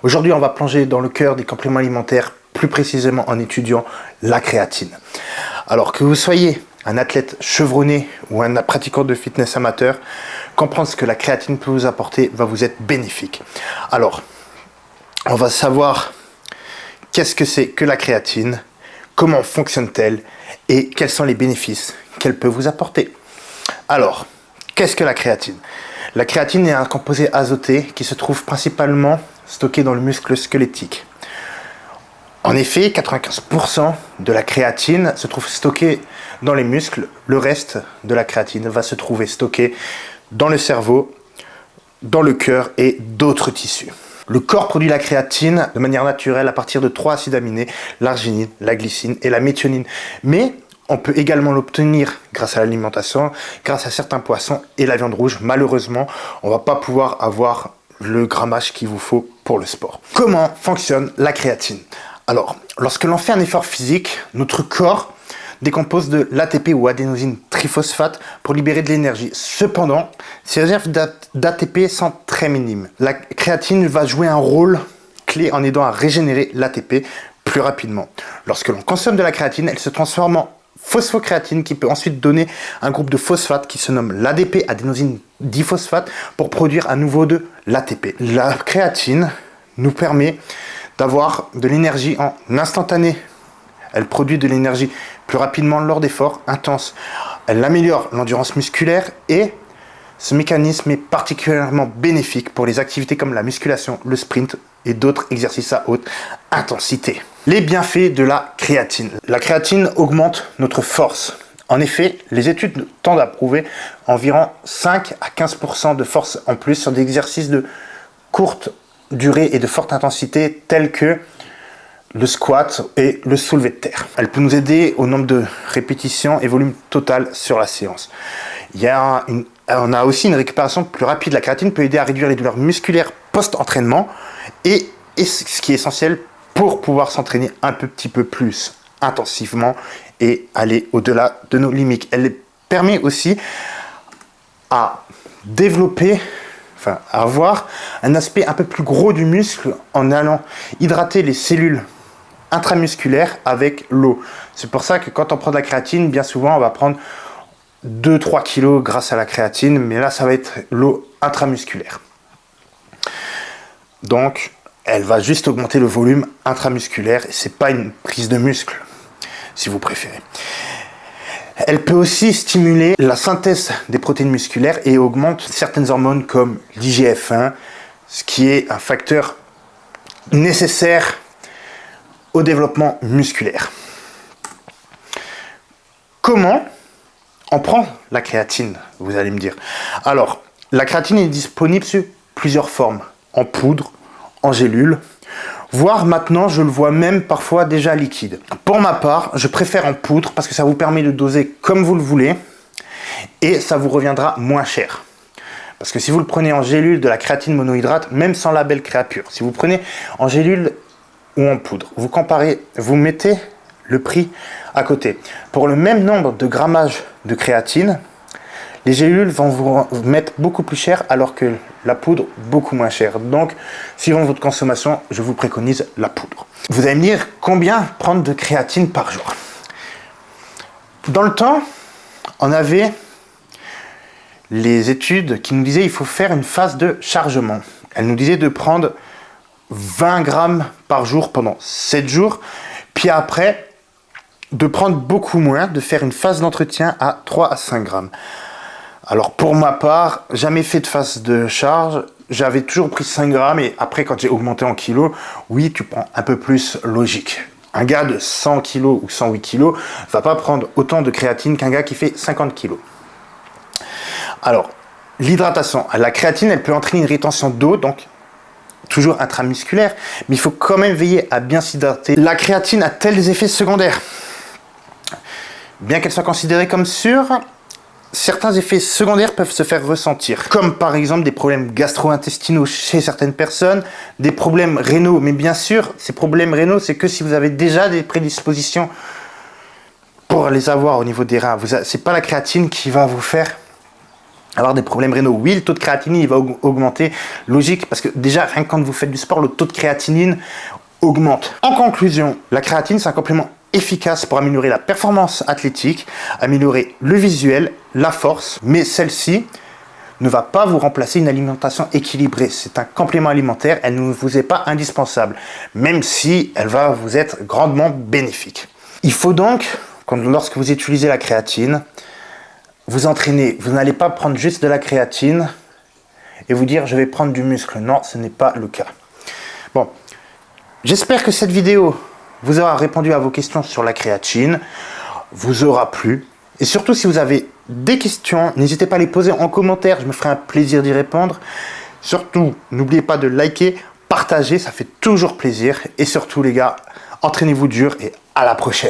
Aujourd'hui, on va plonger dans le cœur des compléments alimentaires, plus précisément en étudiant la créatine. Alors que vous soyez un athlète chevronné ou un pratiquant de fitness amateur, comprendre ce que la créatine peut vous apporter va vous être bénéfique. Alors, on va savoir qu'est-ce que c'est que la créatine, comment fonctionne-t-elle et quels sont les bénéfices qu'elle peut vous apporter. Alors, qu'est-ce que la créatine? La créatine est un composé azoté qui se trouve principalement stocké dans le muscle squelettique. En effet, 95% de la créatine se trouve stocké dans les muscles. Le reste de la créatine va se trouver stocké dans le cerveau, dans le cœur et d'autres tissus. Le corps produit la créatine de manière naturelle à partir de 3 acides aminés, l'arginine, la glycine et la méthionine. Mais on peut également l'obtenir grâce à l'alimentation, grâce à certains poissons et la viande rouge. Malheureusement, on ne va pas pouvoir avoir le grammage qu'il vous faut pour le sport. Comment fonctionne la créatine? Alors, lorsque l'on fait un effort physique, notre corps décompose de l'ATP ou adénosine triphosphate pour libérer de l'énergie. Cependant, ces réserves d'ATP sont très minimes. La créatine va jouer un rôle clé en aidant à régénérer l'ATP plus rapidement. Lorsque l'on consomme de la créatine, elle se transforme en phosphocréatine qui peut ensuite donner un groupe de phosphate qui se nomme l'ADP, adénosine diphosphate, pour produire à nouveau de l'ATP. La créatine nous permet d'avoir de l'énergie en instantané. Elle produit de l'énergie plus rapidement lors d'efforts intenses. Elle améliore l'endurance musculaire et ce mécanisme est particulièrement bénéfique pour les activités comme la musculation, le sprint et d'autres exercices à haute intensité. Les bienfaits de la créatine. La créatine augmente notre force. En effet, les études tendent à prouver environ 5 à 15% de force en plus sur des exercices de courte durée et de forte intensité tels que le squat et le soulevé de terre. Elle peut nous aider au nombre de répétitions et volume total sur la séance. On a aussi une récupération plus rapide. La créatine peut aider à réduire les douleurs musculaires post-entraînement et ce qui est essentiel pour pouvoir s'entraîner un petit peu plus intensivement et aller au-delà de nos limites. Elle permet aussi à développer, à avoir un aspect un peu plus gros du muscle en allant hydrater les cellules intramusculaires avec l'eau. C'est pour ça que quand on prend de la créatine, bien souvent on va prendre 2-3 kg grâce à la créatine, mais là ça va être l'eau intramusculaire. Donc elle va juste augmenter le volume intramusculaire et c'est pas une prise de muscle si vous préférez. Elle peut aussi stimuler la synthèse des protéines musculaires et augmente certaines hormones comme l'IGF-1, ce qui est un facteur nécessaire au développement musculaire. Comment on prend la créatine, vous allez me dire? Alors, la créatine est disponible sous plusieurs formes, en poudre, en gélule, voire maintenant, je le vois même parfois déjà liquide. Pour ma part, je préfère en poudre parce que ça vous permet de doser comme vous le voulez et ça vous reviendra moins cher. Parce que si vous le prenez en gélule de la créatine monohydrate, même sans label Créapure, si vous prenez en gélule ou en poudre, vous comparez, vous mettez le prix à côté. Pour le même nombre de grammage de créatine, les gélules vont vous mettre beaucoup plus cher alors que la poudre beaucoup moins cher. Donc, suivant votre consommation, je vous préconise la poudre. Vous allez me dire combien prendre de créatine par jour. Dans le temps, on avait les études qui nous disaient qu'il faut faire une phase de chargement. Elles nous disaient de prendre 20 grammes par jour pendant 7 jours, puis après de prendre beaucoup moins, de faire une phase d'entretien à 3 à 5 grammes. Alors pour ma part, jamais fait de phase de charge, j'avais toujours pris 5 grammes et après quand j'ai augmenté en kilos, oui tu prends un peu plus, logique. Un gars de 100 kg ou 108 kg va pas prendre autant de créatine qu'un gars qui fait 50 kg. Alors, l'hydratation, la créatine elle peut entraîner une rétention d'eau, donc toujours intramusculaire, mais il faut quand même veiller à bien s'hydrater. La créatine a-t-elle des effets secondaires? Bien qu'elle soit considérée comme sûre, certains effets secondaires peuvent se faire ressentir, comme par exemple des problèmes gastro-intestinaux chez certaines personnes, des problèmes rénaux, mais bien sûr, ces problèmes rénaux, c'est que si vous avez déjà des prédispositions pour les avoir au niveau des reins. C'est pas la créatine qui va vous faire avoir des problèmes rénaux. Oui, le taux de créatinine il va augmenter, logique, parce que déjà, rien que quand vous faites du sport, le taux de créatinine augmente. En conclusion, la créatine, c'est un complément efficace pour améliorer la performance athlétique, améliorer le visuel, la force, mais celle-ci ne va pas vous remplacer une alimentation équilibrée. C'est un complément alimentaire, elle ne vous est pas indispensable, même si elle va vous être grandement bénéfique. Il faut donc, lorsque vous utilisez la créatine, vous entraîner. Vous n'allez pas prendre juste de la créatine et vous dire je vais prendre du muscle. Non, ce n'est pas le cas. Bon, j'espère que cette vidéo vous aura répondu à vos questions sur la créatine, vous aura plu. Et surtout, si vous avez des questions, n'hésitez pas à les poser en commentaire, je me ferai un plaisir d'y répondre. Surtout, n'oubliez pas de liker, partager, ça fait toujours plaisir. Et surtout les gars, entraînez-vous dur et à la prochaine.